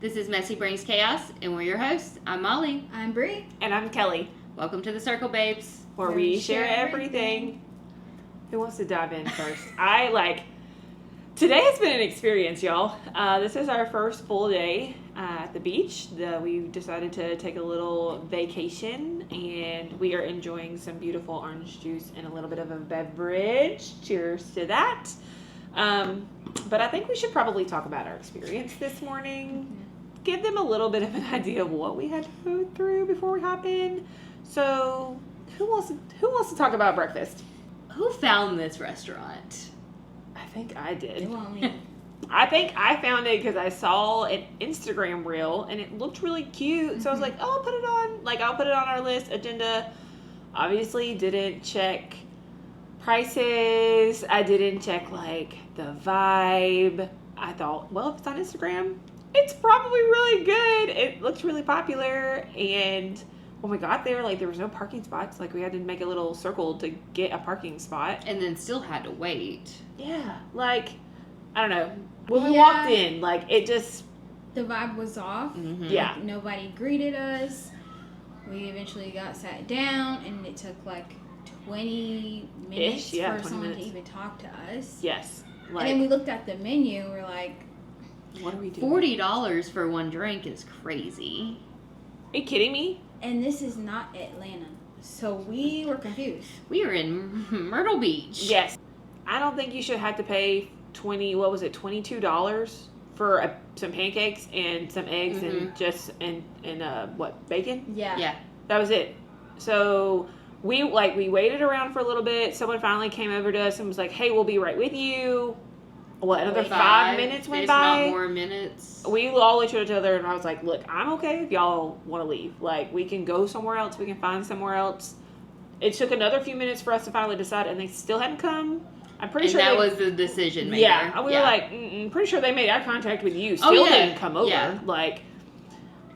This is Messy Brings Khaos, and we're your hosts. I'm Molly. I'm Bree. And I'm Kelly. Welcome to the Circle, babes. Where we share everything. Who wants to dive in first? Today has been an experience, y'all. This is our first full day at the beach. We decided to take a little vacation, and we are enjoying some beautiful orange juice and a little bit of a beverage. Cheers to that. But I think we should probably talk about our experience this morning. Give them a little bit of an idea of what we had to go through before we hop in. So, who wants to talk about breakfast? Who found this restaurant? I think I did. Well, me. I think I found it because I saw an Instagram reel and it looked really cute. So I was like, oh, I'll put it on. I'll put it on our list, agenda. Obviously, didn't check prices. I didn't check, the vibe. I thought, well, if it's on Instagram, it's probably really good. It looks really popular. And when we got there, there was no parking spots. We had to make a little circle to get a parking spot. And then still had to wait. Yeah. I don't know. When we walked in, it just... The vibe was off. Mm-hmm. Yeah. Nobody greeted us. We eventually got sat down, and it took 20 minutes for 20 someone minutes. to even talk to us. Yes. And then we looked at the menu, we're like... What are we doing? $40 for one drink is crazy. Are you kidding me? And this is not Atlanta. So we were confused. We are in Myrtle Beach. Yes. I don't think you should have to pay $22 for some pancakes and some eggs and bacon? Yeah. Yeah. That was it. So we waited around for a little bit. Someone finally came over to us and was like, hey, we'll be right with you. Another 5 minutes went by? There's not more minutes. We all looked at each other and I was like, look, I'm okay if y'all want to leave. We can go somewhere else. We can find somewhere else. It took another few minutes for us to finally decide, and they still hadn't come. I'm pretty sure that was the decision maker. Yeah. We were pretty sure they made eye contact with you. Still didn't come over. Yeah.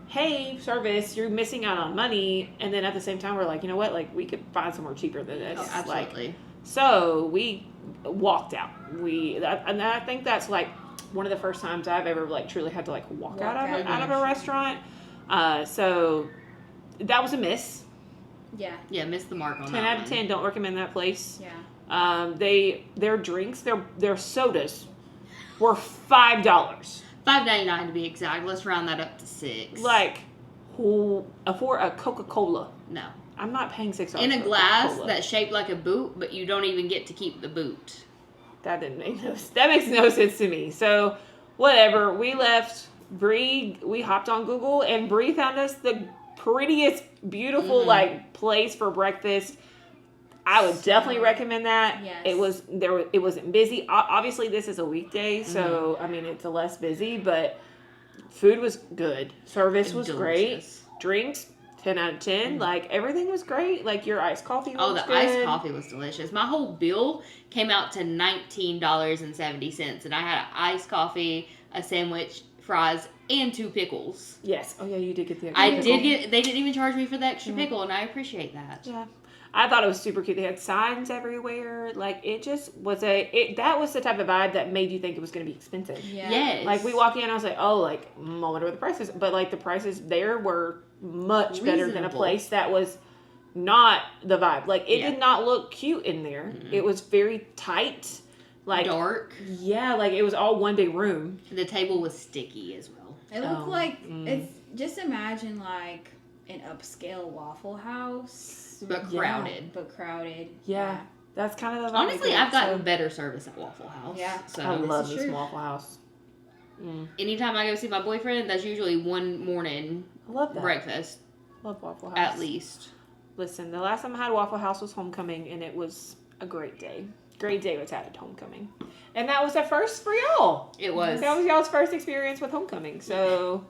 Hey, service, you're missing out on money. And then at the same time, we're like, you know what? We could find somewhere cheaper than this. Oh, absolutely. So we walked out. And I think that's one of the first times I've ever truly had to walk out of a restaurant. So that was a miss. Yeah. Yeah, missed the mark on 10 that out one. of 10. Don't recommend that place. Yeah. Their drinks, their sodas were $5. $5.99 to be exact. Let's round that up to $6. For a Coca-Cola. No. I'm not paying $6 In a for glass Coca-Cola. that's shaped like a boot, but you don't even get to keep the boot. That makes no sense to me. So, whatever. We left. Bree, we hopped on Google, and Bree found us the prettiest, beautiful, place for breakfast. I would definitely recommend that. Yes. It wasn't busy. Obviously, this is a weekday, so, it's a less busy, but food was good. Service was great. Drinks, 10 out of 10. Everything was great. Your iced coffee was good. Iced coffee was delicious. My whole bill came out to $19.70, and I had an iced coffee, a sandwich, fries, and 2 pickles. Yes. Oh, yeah, you did get the extra pickle. They didn't even charge me for the extra pickle, and I appreciate that. Yeah. I thought it was super cute. They had signs everywhere. It just was that was the type of vibe that made you think it was going to be expensive. Yeah. Yes. We walk in, I was like, oh, I wonder what the price is. But, the prices there were much better than a place that was not the vibe. It did not look cute in there. Mm-hmm. It was very tight. Dark. Yeah, it was all one big room. The table was sticky as well. It looked it's just imagine an upscale Waffle House. But crowded. Yeah, but crowded. Yeah. That's kind of the vibe. Honestly, I've gotten better service at Waffle House. Yeah. So I love this Waffle House. Anytime I go see my boyfriend, that's usually one morning I love that. breakfast. Love Waffle House. At least. Listen, the last time I had Waffle House was homecoming, and it was a great day. Great day was had at homecoming. And that was the first for y'all. It was. That was y'all's first experience with homecoming. So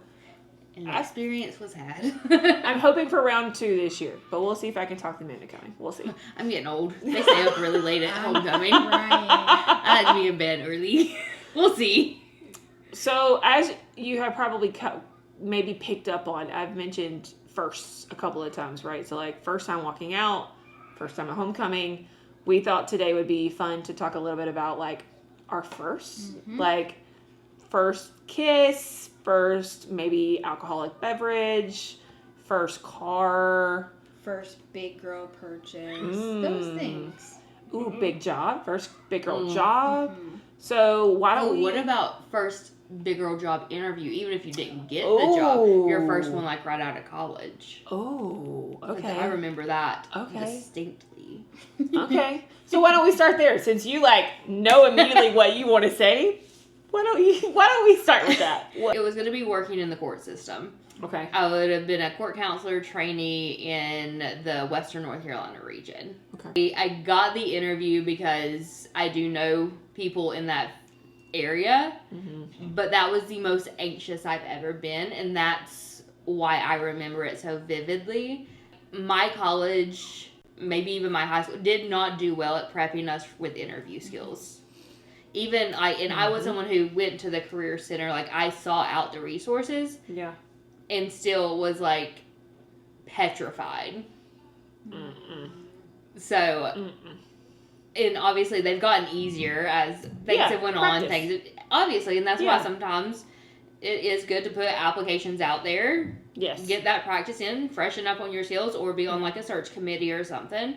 and the experience was had. I'm hoping for round 2 this year, but we'll see if I can talk them into coming. We'll see. I'm getting old. They stay up really late at homecoming. Right. I had to be in bed early. We'll see. So, as you have probably maybe picked up on, I've mentioned firsts a couple of times, right? So, first time walking out, first time at homecoming. We thought today would be fun to talk a little bit about, our firsts. Mm-hmm. first kiss, first maybe alcoholic beverage, first car. First big girl purchase. Those things. Ooh, big job. First big girl job. So why don't we... What about first big girl job interview? Even if you didn't get the job, your first one like right out of college. Oh, okay. I remember that Okay. distinctly. Okay. So why don't we start there? Since you like know immediately what you want to say, why don't we start with that? It was going to be working in the court system. Okay. I would have been a court counselor trainee in the Western North Carolina region. Okay. I got the interview because I do know people in that area, but that was the most anxious I've ever been, and that's why I remember it so vividly. My college, maybe even my high school, did not do well at prepping us with interview skills. Even I was someone who went to the career center, like I sought out the resources. Yeah. And still was like petrified. So, and obviously they've gotten easier as things have went on. Obviously, and that's why sometimes it is good to put applications out there. Yes. Get that practice in, freshen up on your skills, or be on like a search committee or something.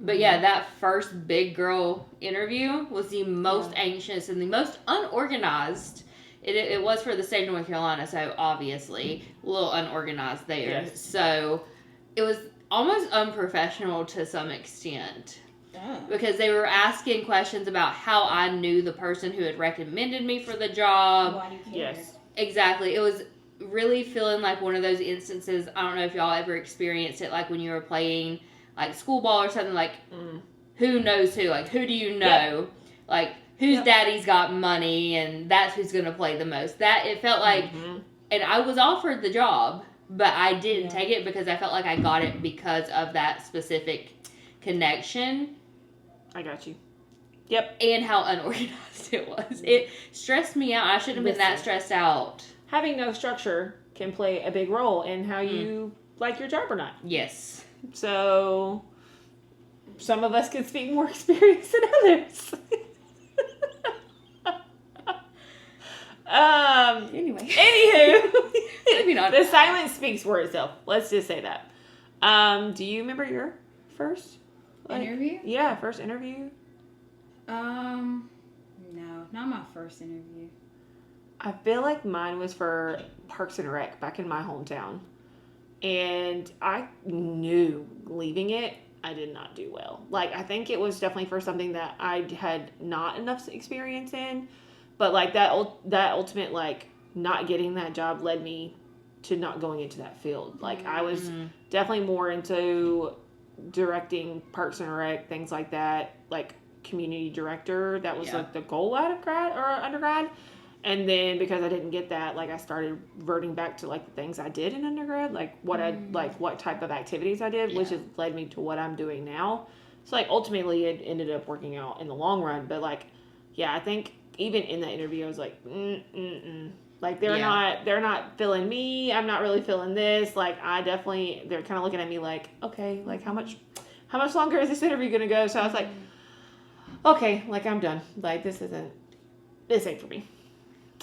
But yeah, that first big girl interview was the most anxious and the most unorganized. It was for the state of North Carolina, so obviously a little unorganized there. Yes. So it was almost unprofessional to some extent. Because they were asking questions about how I knew the person who had recommended me for the job. Why do you care? Yes. Exactly. It was really feeling like one of those instances, I don't know if y'all ever experienced it, like when you were playing like school ball or something, like who knows who? Like who do you know? Like whose daddy's got money and that's who's going to play the most. That it felt like, and I was offered the job, but I didn't take it because I felt like I got it because of that specific connection. I got you. Yep. And how unorganized it was. It stressed me out. I shouldn't have been that stressed out. Having no structure can play a big role in how you like your job or not. Yes. So some of us can speak more experience than others. Anywho, Maybe not. the silence speaks for itself. Let's just say that. Do you remember your first Interview? Yeah, first interview. No, not my first interview. I feel like mine was for Parks and Rec back in my hometown, and I knew leaving it, I did not do well. Like I think it was definitely for something that I had not enough experience in. But, like, that ultimate, like, not getting that job led me to not going into that field. Like, I was definitely more into directing Parks and Rec, things like that. Like, community director. That was, like, the goal out of undergrad. And then, because I didn't get that, like, I started reverting back to, like, the things I did in undergrad. Like, what type of activities I did, which has led me to what I'm doing now. So, like, ultimately, it ended up working out in the long run. But, like, yeah, I think... Even in that interview, I was like, like they're not feeling me. I'm not really feeling this. Like they're kind of looking at me like, okay, like how much longer is this interview gonna go? So I was like, okay, like I'm done. Like this ain't for me.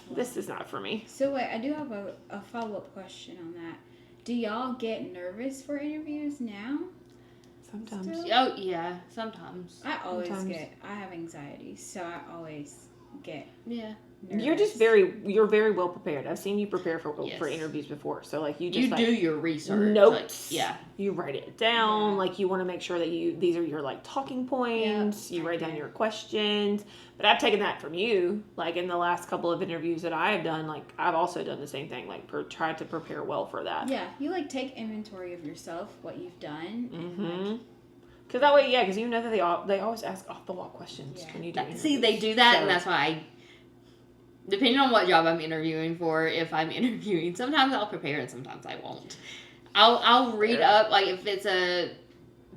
This is not for me. So wait, I do have a follow-up question on that. Do y'all get nervous for interviews now? Sometimes. Still? Oh yeah, sometimes. I have anxiety, so I always get nervous. You're very well prepared. I've seen you prepare for interviews before. So like you just do your research. Notes. Like, you write it down. Like you want to make sure that these are your like talking points. You write down your questions. But I've taken that from you. Like in the last couple of interviews that I have done, like I've also done the same thing. Like tried to prepare well for that. Yeah, you like take inventory of yourself, what you've done, and like, because that way, because you know that they always ask off the wall questions when you do interviews. See, they do that, and that's why depending on what job I'm interviewing for, if I'm interviewing, sometimes I'll prepare and sometimes I won't. I'll read up, like if it's a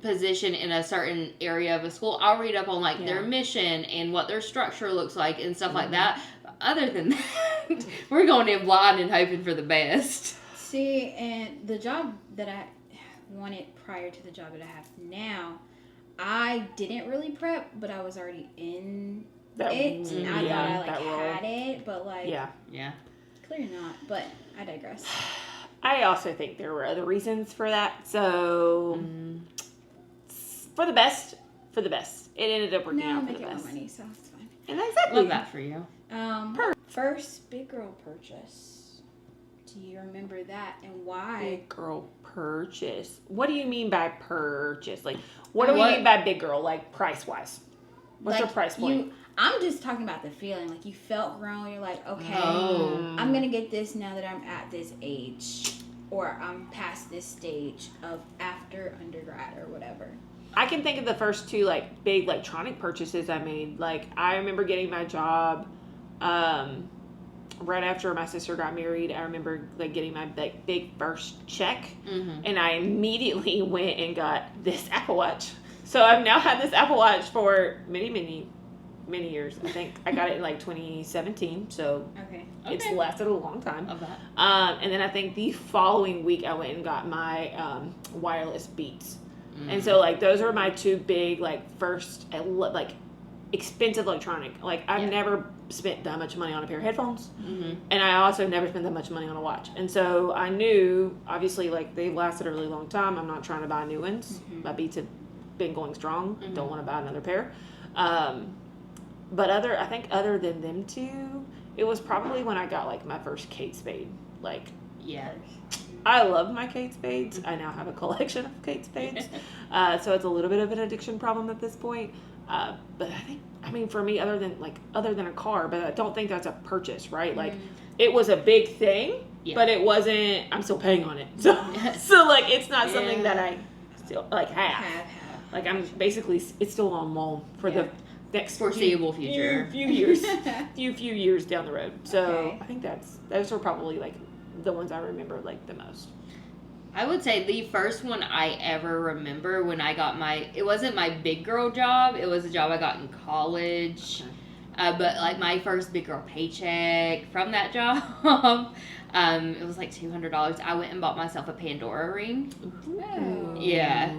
position in a certain area of a school, I'll read up on like their mission and what their structure looks like and stuff like that. But other than that, we're going in blind and hoping for the best. See, and the job that I wanted prior to the job that I have now, I didn't really prep, but I was already in that I thought I like that role. had it, but like Yeah. clearly not. But I digress. I also think there were other reasons for that. So for the best. It ended up working out for the making more best. money, so it's fine. And exactly. Love that for you. First big girl purchase. Do you remember that and why? Big girl purchase. What do you mean by purchase? Like, what do we mean by big girl? Like, price wise. What's your price point? I'm just talking about the feeling. Like, you felt grown. You're like, okay, I'm going to get this now that I'm at this age. Or I'm past this stage of after undergrad or whatever. I can think of the first two, like, big electronic purchases I made. Like, I remember getting my job right after my sister got married. I remember, like, getting my big first check. And I immediately went and got this Apple Watch. So I've now had this Apple Watch for many years. I think I got it in, like, 2017. So it's lasted a long time. Love that. And then I think the following week I went and got my wireless Beats. And so, like, those are my two big, like, first, like, expensive electronic. Like, I've never spent that much money on a pair of headphones. And I also never spent that much money on a watch. And so I knew, obviously, like, they've lasted a really long time. I'm not trying to buy new ones. My Beats have been going strong. Don't want to buy another pair. But I think other than them two, it was probably when I got, like, my first Kate Spade. Like, Yes. I love my Kate Spades. I now have a collection of Kate Spades. So it's a little bit of an addiction problem at this point. But I mean, for me, other than a car, but I don't think that's a purchase, right? Like, it was a big thing, but it wasn't, I'm still paying on it. So like, it's not something that I still, like, have. Like, I'm basically, it's still on loan for the next foreseeable future. Few years down the road. So I think those are probably, like, the ones I remember, like, the most. I would say the first one I ever remember when I got it wasn't my big girl job. It was a job I got in college. But, like, my first big girl paycheck from that job, it was like $200. I went and bought myself a Pandora ring. Oh. Yeah.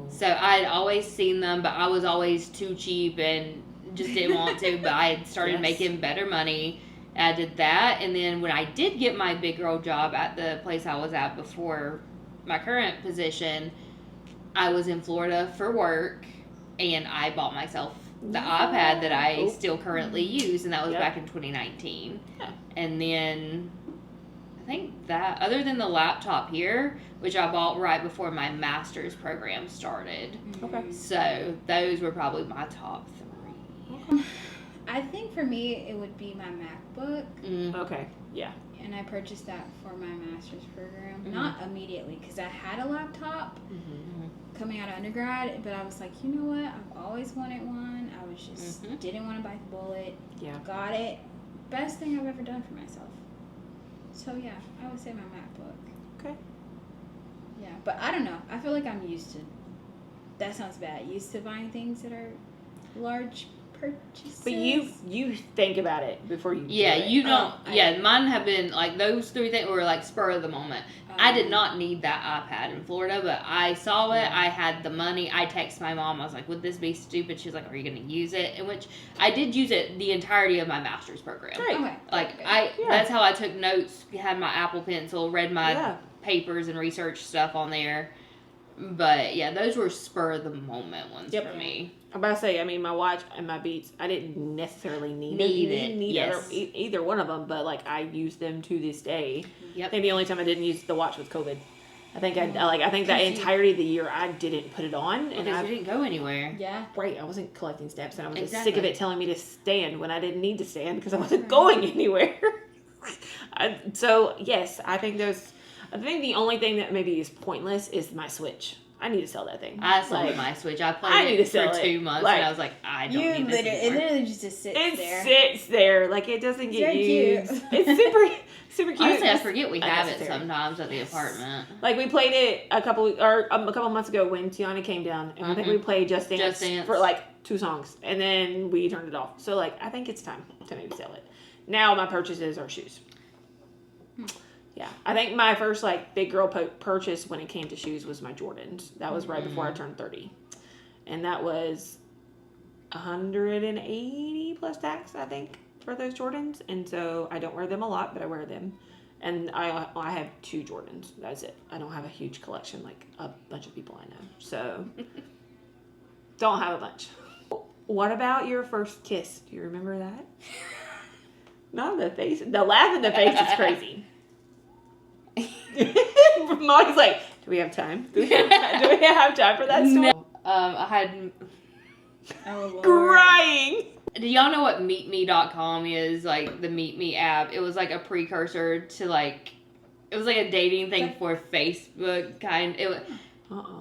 So I'd always seen them, but I was always too cheap and just didn't want to. But I had started making better money. I did that, and then when I did get my big girl job at the place I was at before my current position, I was in Florida for work, and I bought myself the iPad that I still currently use, and that was back in 2019. Yeah. And then I think that, other than the laptop here, which I bought right before my master's program started. Okay. So those were probably my top 3. I think for me, it would be my MacBook. Okay, yeah. And I purchased that for my master's program. Not immediately, because I had a laptop coming out of undergrad, but I was like, you know what? I've always wanted one. I was just didn't want to bite the bullet. Yeah. Got it. Best thing I've ever done for myself. So yeah, I would say my MacBook. Okay. Yeah, but I don't know. I feel like I'm used to. That sounds bad. Used to buying things that are large purchases. But you think about it before you do it. You don't. Mine have been, like, those 3 things were, like, spur of the moment. I did not need that iPad in Florida, but I saw it. I had the money. I texted my mom. I was like, would this be stupid? She was like, are you going to use it? In which I did use it the entirety of my master's program. Great. Okay. Like, that's how I took notes, had my Apple Pencil, read my papers and research stuff on there. But, yeah, those were spur of the moment ones for me. I'm about to say, I mean, my watch and my Beats, I didn't necessarily need either one of them, but, like, I use them to this day. Yep. I think the only time I didn't use the watch was COVID. I think I think that entirety of the year I didn't put it on, and I didn't go anywhere. Yeah. Right, I wasn't collecting steps, and I was just sick of it telling me to stand when I didn't need to stand because I wasn't going anywhere. So yes, I think the only thing that maybe is pointless is my Switch. I need to sell that thing. I sold my Switch. I played it for 2 months, and I was like, I don't need this anymore. It literally just sits there. It sits there. Like, it doesn't get used. Cute. It's super cute. Honestly, I forget we have it sometimes at the apartment. Like, we played it a couple months ago when Tiana came down, and I think we played Just Dance for, like, 2 songs, and then we turned it off. So, like, I think it's time to maybe sell it. Now my purchases are shoes. Yeah, I think my first, like, big girl purchase when it came to shoes was my Jordans. That was right before I turned 30. And that was $180 plus tax, I think, for those Jordans. And so I don't wear them a lot, but I wear them. And I have 2 Jordans. That's it. I don't have a huge collection like a bunch of people I know. So don't have a bunch. What about your first kiss? Do you remember that? Not the face. The laugh in the face is crazy. Molly's like, do we have time? Do we have time for that story? No. I had Oh, Lord. Crying. Do y'all know what meetme.com is? Like the Meet Me app. It was like a precursor to like, it was like a dating thing for Facebook kind.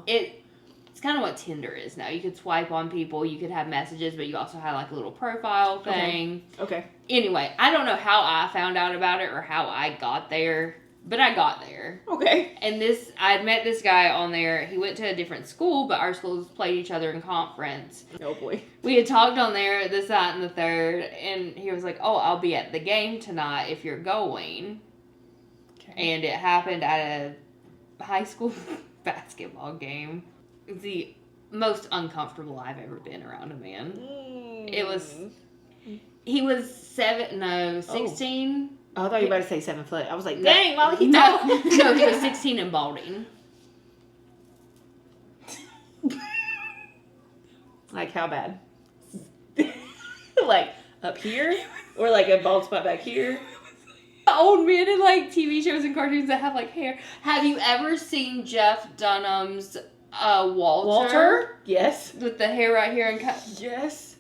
It's kind of what Tinder is now. You could swipe on people, you could have messages, but you also had like a little profile thing. Okay. Anyway, I don't know how I found out about it or how I got there, but I got there. Okay. And I'd met this guy on there. He went to a different school, but our schools played each other in conference. Oh boy. We had talked on there, this, that, and the third, and he was like, oh, I'll be at the game tonight if you're going. Okay. And it happened at a high school basketball game. It's the most uncomfortable I've ever been around a man. It was, he was 16. Oh, I thought you were about to say 7 foot. I was like, dang, Molly, he no, tall. no, he was 16 and balding. Like, how bad? Like, up here? Or like a bald spot back here? Old men in like TV shows and cartoons that have like hair. Have you ever seen Jeff Dunham's Walter? Yes. With the hair right here and Yes.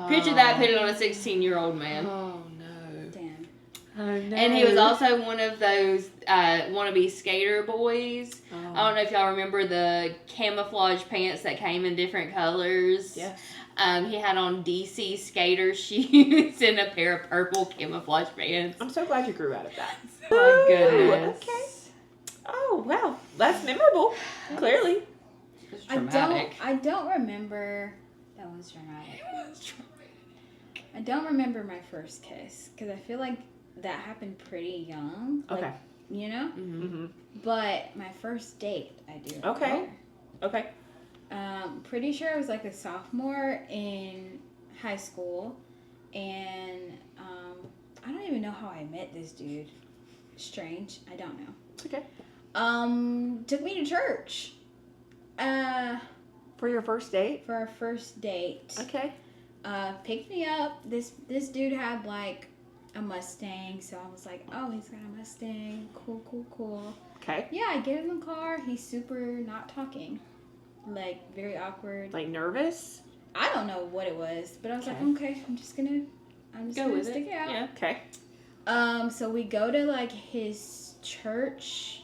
picture that, put it on a 16-year-old man. Oh, no. Damn. Oh, no. And he was also one of those wannabe skater boys. Oh. I don't know if y'all remember the camouflage pants that came in different colors. Yeah. He had on DC skater shoes and a pair of purple camouflage pants. I'm so glad you grew out of that. Oh my goodness. Okay. Oh, wow. That's memorable. Clearly. It's I don't remember. That was dramatic. I don't remember my first kiss because I feel like that happened pretty young. Like, Okay. You know? Mm-hmm. But my first date, I do remember. Okay. Okay. Pretty sure I was like a sophomore in high school. And I don't even know how I met this dude. Strange. I don't know. It's okay. Took me to church. For your first date? For our first date. Okay. Picked me up. This dude had like a Mustang, so I was like, oh, he's got a Mustang. Cool. Okay. Yeah, I get in the car. He's super not talking. Like, very awkward. Like nervous? I don't know what it was, but I was like, okay, I'm just gonna stick it out. Yeah. Okay. So we go to like his church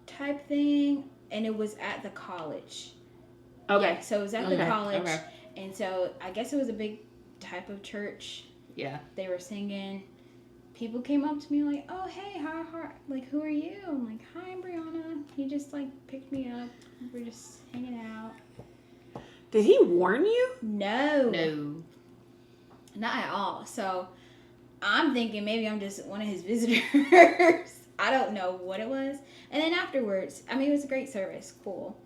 type thing, and it was at the college. Okay. Yeah, so it was at the college, Okay. and so I guess it was a big type of church. Yeah. They were singing. People came up to me like, oh, hey, how, like, who are you? I'm like, hi, I'm Brianna. He just, like, picked me up. We're just hanging out. Did he warn you? No. No. Not at all. So I'm thinking maybe I'm just one of his visitors. I don't know what it was. And then afterwards, I mean, it was a great service. Cool.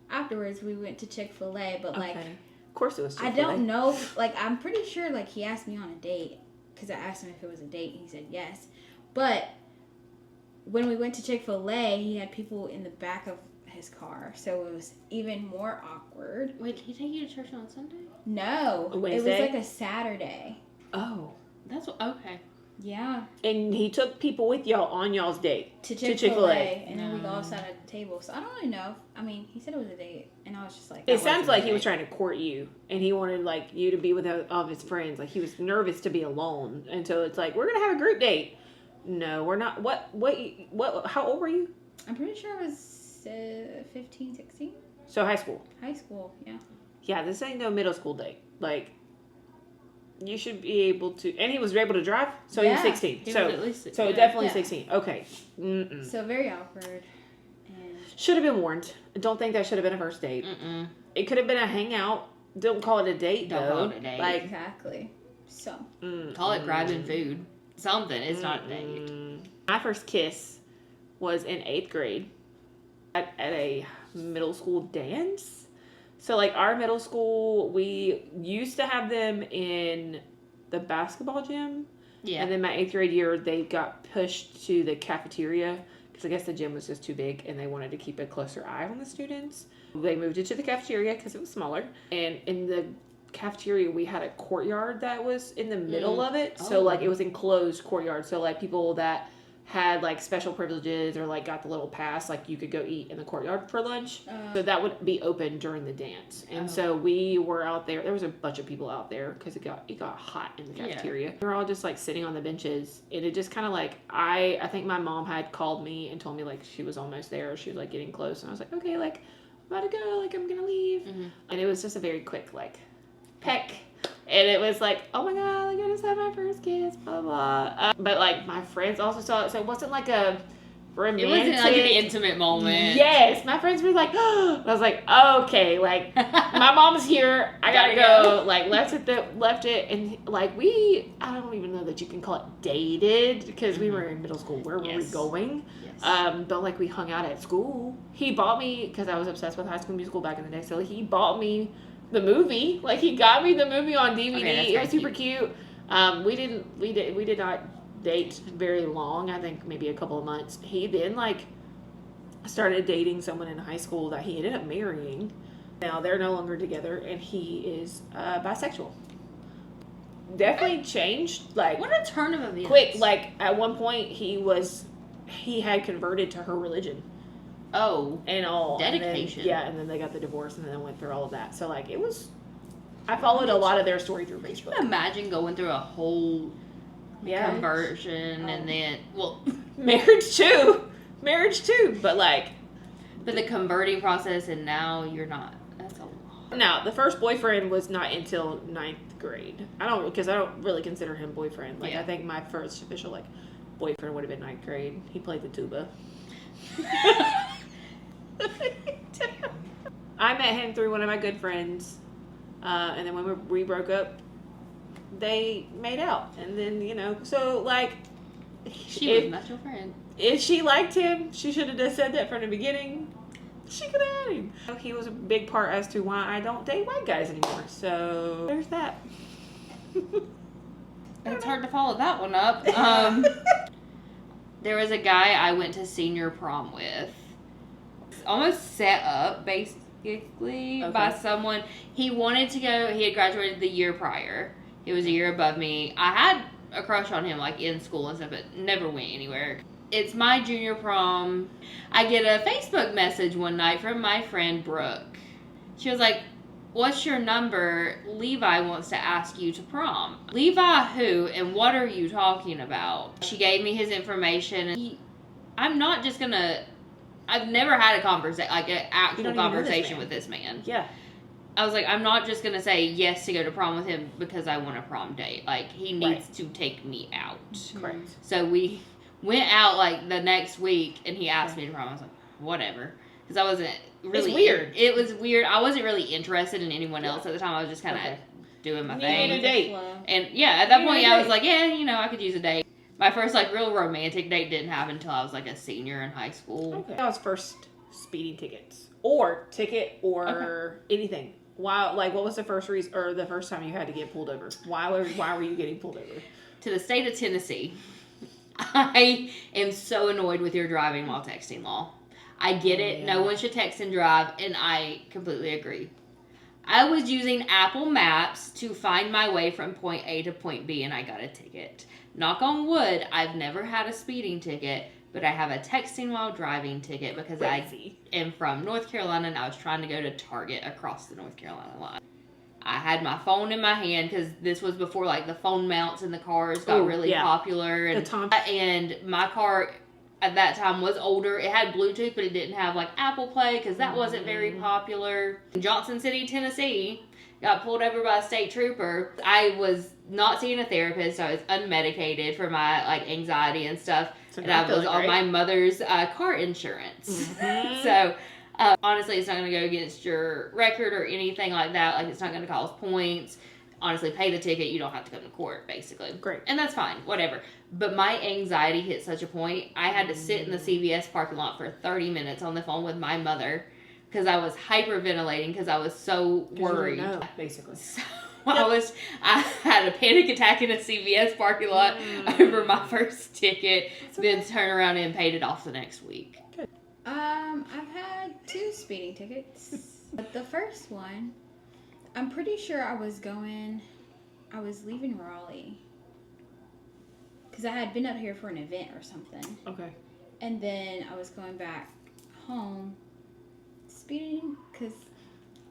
Afterwards, we went to Chick-fil-A, but, like, of course it was I Chick-fil-A. don't know. Like, I'm pretty sure, like, he asked me on a date. Because I asked him if it was a date, and he said yes. But when we went to Chick-fil-A, he had people in the back of his car, so it was even more awkward. Wait, did he take you to church on Sunday? No, A Wednesday? it was like a Saturday. Oh. That's okay. Yeah, And he took people with y'all on y'all's date to Chick-fil-A, and then we all sat at the table. So I don't really know. I mean, he said it was a date, and I was just like, It sounds like he was trying to court you, and he wanted like you to be with all of his friends. Like he was nervous to be alone, and so it's like we're gonna have a group date. No, we're not. What? How old were you? I'm pretty sure I was 15, 16. So high school. High school, yeah. Yeah, this ain't no middle school date. Like you should be able to, and he was able to drive, so he was 16. He so was at least 16. so definitely Yeah. 16. Okay. Mm-mm. So very awkward. And Should have been warned. I don't think that should have been a first date. Mm-mm. It could have been a hangout. Don't call it a date, Don't though. call it a date. Like, exactly. So Call it grabbing food. Something. It's not a date. My first kiss was in 8th grade at a middle school dance. So, like, our middle school, we used to have them in the basketball gym. Yeah. And then my 8th grade year, they got pushed to the cafeteria because I guess the gym was just too big and they wanted to keep a closer eye on the students. They moved it to the cafeteria because it was smaller. And in the cafeteria, we had a courtyard that was in the middle of it. So, like, it was enclosed courtyard. So, like, people that had like special privileges or like got the little pass, like you could go eat in the courtyard for lunch. So that would be open during the dance. And so we were out there. There was a bunch of people out there because it got hot in the cafeteria. We were all just like sitting on the benches, and it just kind of like I think my mom had called me and told me like she was almost there. She was like getting close, and I was like, okay, like I'm about to go, like I'm gonna leave. And it was just a very quick like peck. And it was like, oh my god, like I just had my first kiss, blah blah. But like my friends also saw it, so it wasn't like a romantic. It wasn't like an intimate moment. Yes, my friends were like, oh. I was like, okay, like my mom's here, I gotta go. Like left it, and like I don't even know that you can call it dated because we were in middle school. Where were we going? Yes. But like we hung out at school. He bought me because I was obsessed with High School Musical back in the day. So he bought me the movie. Like he got me the movie on DVD. Okay, it was super cute. We did not date very long. I think maybe a couple of months. He then like started dating someone in high school that he ended up marrying. Now they're no longer together, and he is bisexual. Definitely changed. Like what a turn of events. Quick. Like at one point he had converted to her religion. Oh, and all dedication. And then, and then they got the divorce, and then went through all of that. So like it was, I followed a lot of their story through Facebook. Can you imagine going through a whole conversion and then marriage too, but like, but the converting process, and now you're not. That's a lot. Now the first boyfriend was not until 9th grade. I don't really consider him boyfriend. Like I think my first official like boyfriend would have been 9th grade. He played the tuba. I met him through one of my good friends, and then when we broke up, they made out, and then so like she was not your friend. If she liked him, she should have just said that from the beginning. She could have had him. He was a big part as to why I don't date white guys anymore. So there's that. It's hard to follow that one up. There was a guy I went to senior prom with. Almost set up, basically, by someone. He wanted to go. He had graduated the year prior. He was a year above me. I had a crush on him, like, in school and stuff, but never went anywhere. It's my junior prom. I get a Facebook message one night from my friend Brooke. She was like, what's your number? Levi wants to ask you to prom. Levi who, and what are you talking about? She gave me his information. I'm not just gonna, I've never had a conversation, like an actual conversation with this man. Yeah. I was like, I'm not just gonna say yes to go to prom with him because I want a prom date. Like, he needs to take me out. Correct. So we went out like the next week, and he asked me to prom. I was like, whatever. Because I wasn't really... It's weird. It was weird. I wasn't really interested in anyone else at the time. I was just kind of doing my thing. You need a date. And yeah, at that point, I was like, yeah, I could use a date. My first like real romantic date didn't happen until I was like a senior in high school. Okay. That was first speeding tickets. Or anything. Wow, like what was the first reason, or the first time you had to get pulled over? Why were you getting pulled over? To the state of Tennessee. I am so annoyed with your driving while texting law. I get it. Yeah. No one should text and drive, and I completely agree. I was using Apple Maps to find my way from point A to point B, and I got a ticket. Knock on wood, I've never had a speeding ticket, but I have a texting while driving ticket because I am from North Carolina, and I was trying to go to Target across the North Carolina line. I had my phone in my hand because this was before like the phone mounts in the cars got really popular. And my car at that time was older. It had Bluetooth, but it didn't have like Apple Play because that wasn't very popular. In Johnson City, Tennessee, got pulled over by a state trooper. I was not seeing a therapist. I was unmedicated for my like anxiety and stuff. And I was on my mother's car insurance. So honestly, it's not going to go against your record or anything like that. Like, it's not going to cause points. Honestly, pay the ticket. You don't have to come to court, basically. Great. And that's fine. Whatever. But my anxiety hit such a point. I had to sit in the CVS parking lot for 30 minutes on the phone with my mother because I was hyperventilating because I was so worried. You know, basically. So I had a panic attack in a CVS parking lot over my first ticket, then turned around and paid it off the next week. I've had 2 speeding tickets. But the first one, I'm pretty sure I was leaving Raleigh. Because I had been up here for an event or something. Okay. And then I was going back home speeding because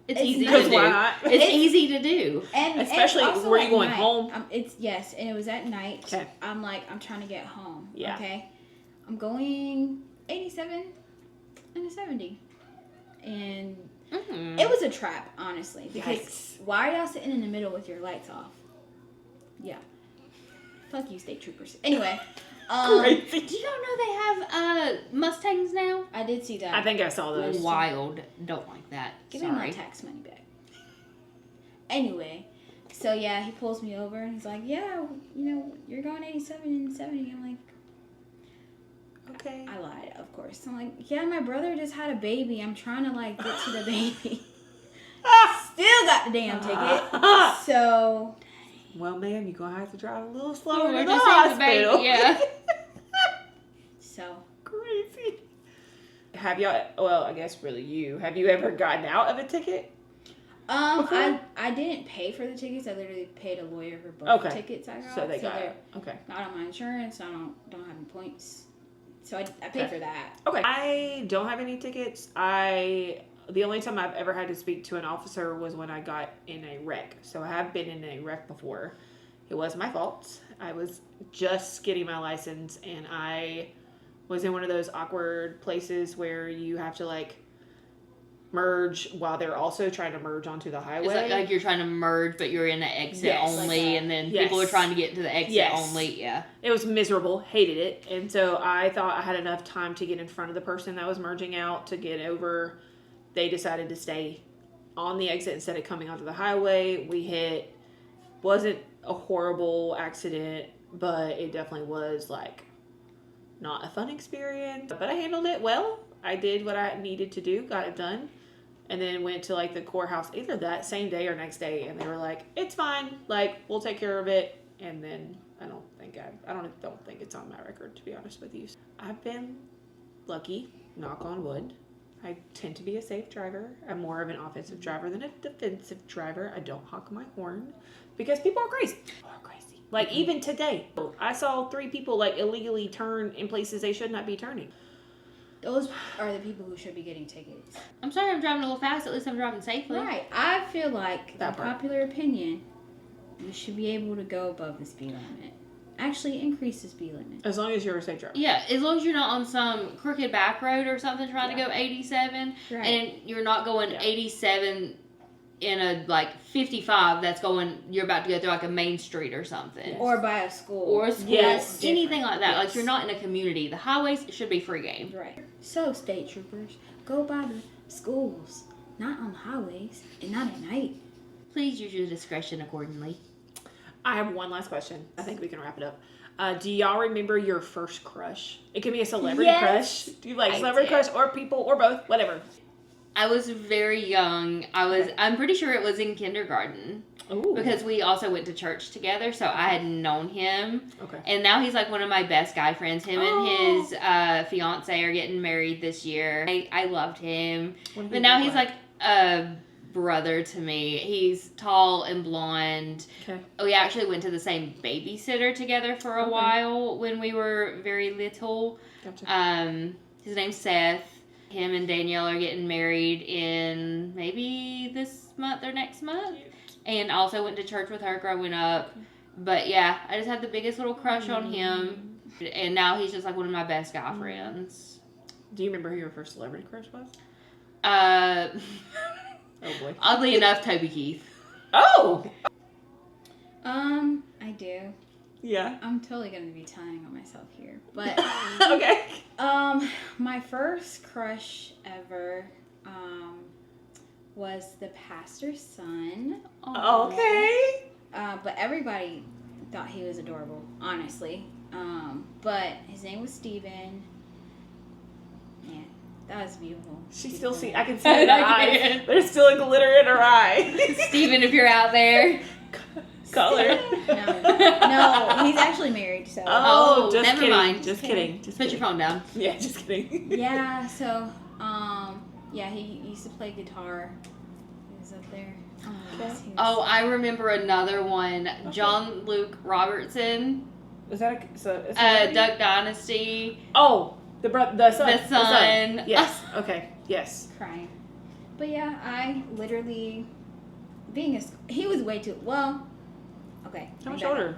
It's easy Because to do. why not? It's easy to do. and Especially also were you at going night. home? Yes, and it was at night. Okay. I'm trying to get home. Yeah. Okay. I'm going 87 and a 70, and it was a trap, honestly. Because Yikes. why are y'all sitting in the middle with your lights off? Yeah. Fuck you, state troopers. Anyway. Crazy. Do you know they have Mustangs now? I did see that. I think I saw those. Wild. Don't like that. Give me my tax money back. Anyway, so yeah, he pulls me over and he's like, yeah, you're going 87 and 70. I'm like, Okay. I lied, of course. I'm like, yeah, my brother just had a baby. I'm trying to get to the baby. Still got the damn ticket. So. Well, ma'am, you're going to have to drive a little slower to We're the just saying the hospital. baby, yeah. So. Crazy. Have y'all, well, I guess really you, have you ever gotten out of a ticket? I didn't pay for the tickets. I literally paid a lawyer for both tickets I got. So they got they're it. Okay. not on my insurance. I don't have any points. So I paid for that. Okay. I don't have any tickets. The only time I've ever had to speak to an officer was when I got in a wreck. So I have been in a wreck before. It was my fault. I was just getting my license and I was in one of those awkward places where you have to merge while they're also trying to merge onto the highway. It's like you're trying to merge, but you're in the exit only, and then people are trying to get to the exit only. Yeah. It was miserable. Hated it. And so I thought I had enough time to get in front of the person that was merging out to get over. They decided to stay on the exit instead of coming onto the highway. We hit. Wasn't a horrible accident, but it definitely was not a fun experience. But I handled it well. I did what I needed to do, got it done. And then went to the courthouse either that same day or next day, and they were like, "It's fine, we'll take care of it." And then I don't think it's on my record, to be honest with you. I've been lucky, knock on wood. I tend to be a safe driver. I'm more of an offensive driver than a defensive driver. I don't honk my horn because people are crazy. Even today, I saw 3 people illegally turn in places they should not be turning. Those are the people who should be getting tickets. I'm sorry I'm driving a little fast. At least I'm driving safely. Right. I feel like, That in part. popular opinion, you should be able to go above the speed limit. Actually, increase the speed limit. As long as you're a safe driver. Yeah, as long as you're not on some crooked back road or something trying to go 87, Right. and you're not going 87 in a 55 that's you're about to go through a main street or something. Yes. Or by a school. Or a school. Yes. Anything like that. Yes. You're not in a community. The highways should be free game. Right. So, state troopers, go by the schools, not on highways, and not at night. Please use your discretion accordingly. I have one last question. I think we can wrap it up. Do y'all remember your first crush? It could be a celebrity crush. Do you like celebrity crush or people or both? Whatever. I was very young. I'm pretty sure it was in kindergarten. Ooh. Because we also went to church together, so I had known him. Okay. And now he's one of my best guy friends. Him and his fiance are getting married this year. I loved him. But now he's a brother to me. He's tall and blonde. Okay. We actually went to the same babysitter together for a while when we were very little. Gotcha. His name's Seth. Him and Danielle are getting married in maybe this month or next month. And also went to church with her growing up. But yeah, I just had the biggest little crush on him. And now he's just one of my best guy friends. Do you remember who your first celebrity crush was? Oh boy. Oddly enough, Toby Keith. Oh! I do. Yeah. I'm totally going to be telling on myself here. But, Okay. my first crush ever, was the pastor's son. Okay. But everybody thought he was adorable, honestly. But his name was Steven. Yeah, That was beautiful. She Beautiful still see. man. I can see in her eyes. There's still a glitter in her eye. Steven, if you're out there. Call her. No, he's actually married. So. Oh, just never kidding. mind. Just kidding. Just Put kidding. your phone down. Yeah, just kidding. Yeah. So, yeah, he used to play guitar. He was up there. Oh, I remember another one. Okay. John Luke Robertson. Is that a, Duck Dynasty. Oh, the son. The son. Yes. Okay. Yes. Crying. But yeah, I literally he was way too well. Okay. How much maybe older?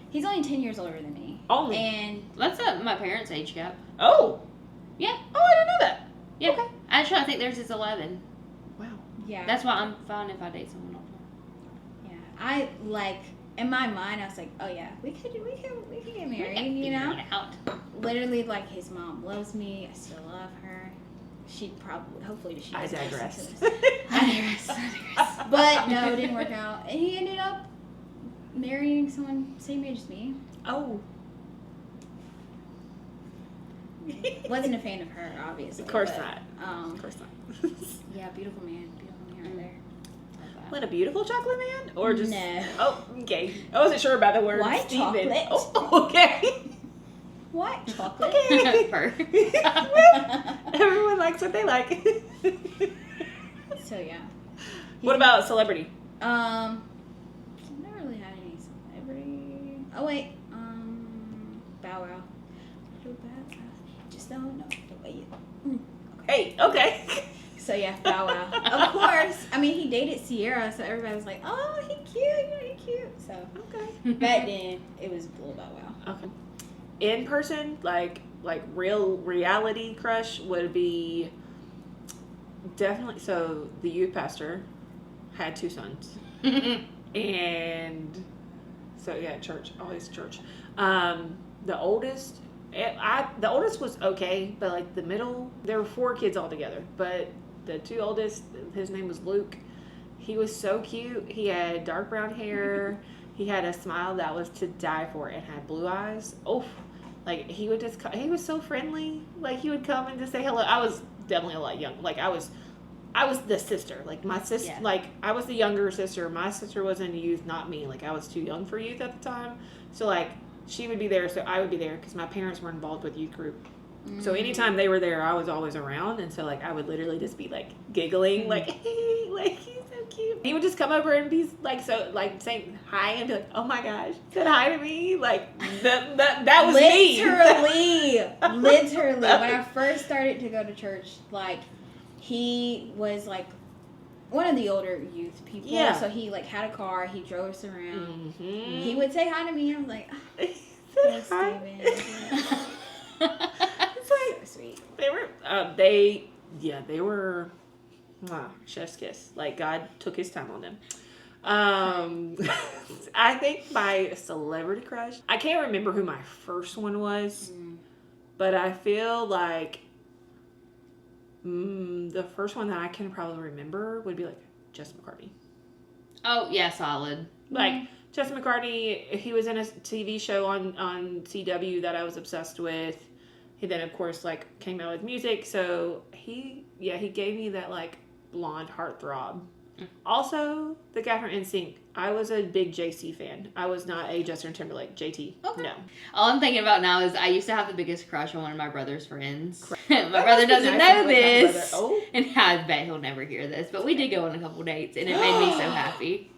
He's only 10 years older than me. Only. And That's my parents' age gap. Oh. Yeah. Oh, I didn't know that. Yeah. Okay. Actually, I think theirs is 11. Wow. yeah. That's why I'm fine if I date someone older. Yeah. I like in my mind I was like, oh yeah, we could get married, you know? Figure it out. Literally, like, his mom loves me. I still love her. She'd probably, hopefully, she I doesn't listen digress. to this. I digress. But no, it didn't work out. And he ended up marrying someone same age as me. Oh. Wasn't a fan of her, obviously. Of course but, not. Of course not. Yeah, beautiful man right there. What, a beautiful chocolate man? Or just... No. Oh, okay. I wasn't sure about the word White Steven. chocolate. Oh, okay. White chocolate. Okay. Fur. Well, everyone likes what they like. So yeah. What about celebrity? I've never really had any celebrity. Oh wait, Bow Wow. Just don't know the way you. Hey, okay. So yeah, Bow Wow. Of course. I mean, he dated Sierra, so everybody was like, "Oh, he cute, you know, he cute." So Okay. back then, it was Blue Bow Wow. Okay. In person, like real reality crush would be definitely. So the youth pastor had 2 sons, and so yeah, church, always church. The oldest, the oldest was okay, but like the middle, there were 4 kids altogether, but the 2 oldest, his name was Luke. He was so cute. He had dark brown hair. He had a smile that was to die for and had blue eyes. Oh, like he would just, he was so friendly. Like he would come and just say hello. I was definitely a lot young. Like I was the sister. Like my sister, Yeah. like I was the younger sister. My sister was in youth, not me. Like I was too young for youth at the time. So like she would be there, so I would be there because my parents were involved with youth group. So anytime they were there, I was always around, and so like I would literally just be like giggling, like hey, like he's so cute. He would just come over and be like so like saying hi and be like, oh my gosh, said hi to me, like that was me. Literally. When I first started to go to church, like he was like one of the older youth people. Yeah. So he like had a car. He drove us around. Mm-hmm. He would say hi to me. I was like, oh, hey, Steven. It's like So sweet. they were chef's kiss. Like God took his time on them. I think my celebrity crush, I can't remember who my first one was, but I feel like the first one that I can probably remember would be like Justin McCartney. Oh, yeah, solid. Like Justin McCartney, he was in a TV show on CW that I was obsessed with. He then, of course, like came out with music. So he gave me that like blonde heartthrob. Also, the guy from NSYNC. I was a big JC fan. I was not a Justin Timberlake. JT. Okay. No. All I'm thinking about now is I used to have the biggest crush on one of my brother's friends. My That brother must be doesn't nice know to like have a this. brother. Oh. And I bet he'll never hear this. But we did go on a couple dates, and it made me so happy.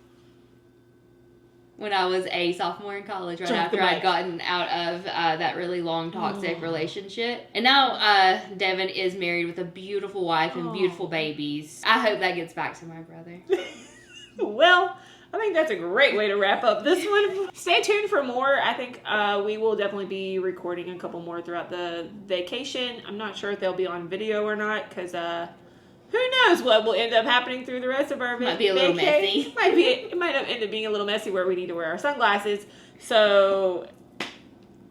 When I was a sophomore in college, right Drop the after I'd mic. gotten out of that really long toxic relationship. And now Devin is married with a beautiful wife and beautiful babies. I hope that gets back to my brother. Well, I think that's a great way to wrap up this one. Stay tuned for more. I think we will definitely be recording a couple more throughout the vacation. I'm not sure if they'll be on video or not because who knows what will end up happening through the rest of our Might be a little messy. It might end up being a little messy where we need to wear our sunglasses. So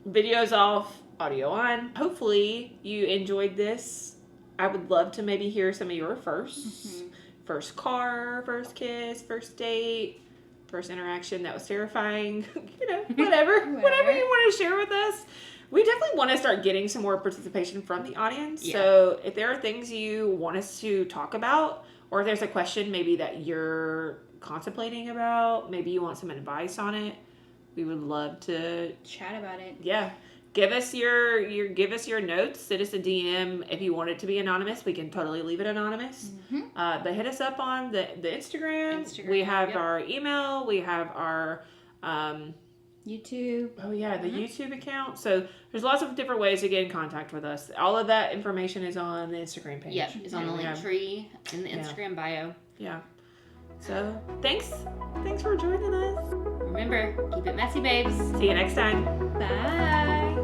video's off, audio on. Hopefully you enjoyed this. I would love to maybe hear some of your firsts. First car, first kiss, first date, first interaction that was terrifying. Whatever you want to share with us. We definitely want to start getting some more participation from the audience. Yeah. So if there are things you want us to talk about, or if there's a question maybe that you're contemplating about, maybe you want some advice on it, we would love to chat about it. Yeah. Give us your notes. Send us a DM. If you want it to be anonymous, we can totally leave it anonymous. But hit us up on the Instagram. We have our email. We have our YouTube. Oh yeah, the YouTube account. So there's lots of different ways to get in contact with us. All of that information is on the Instagram page. Yep, it's on the link tree in the Instagram bio. Yeah. So thanks for joining us. Remember, keep it messy, babes. See you next time. Bye.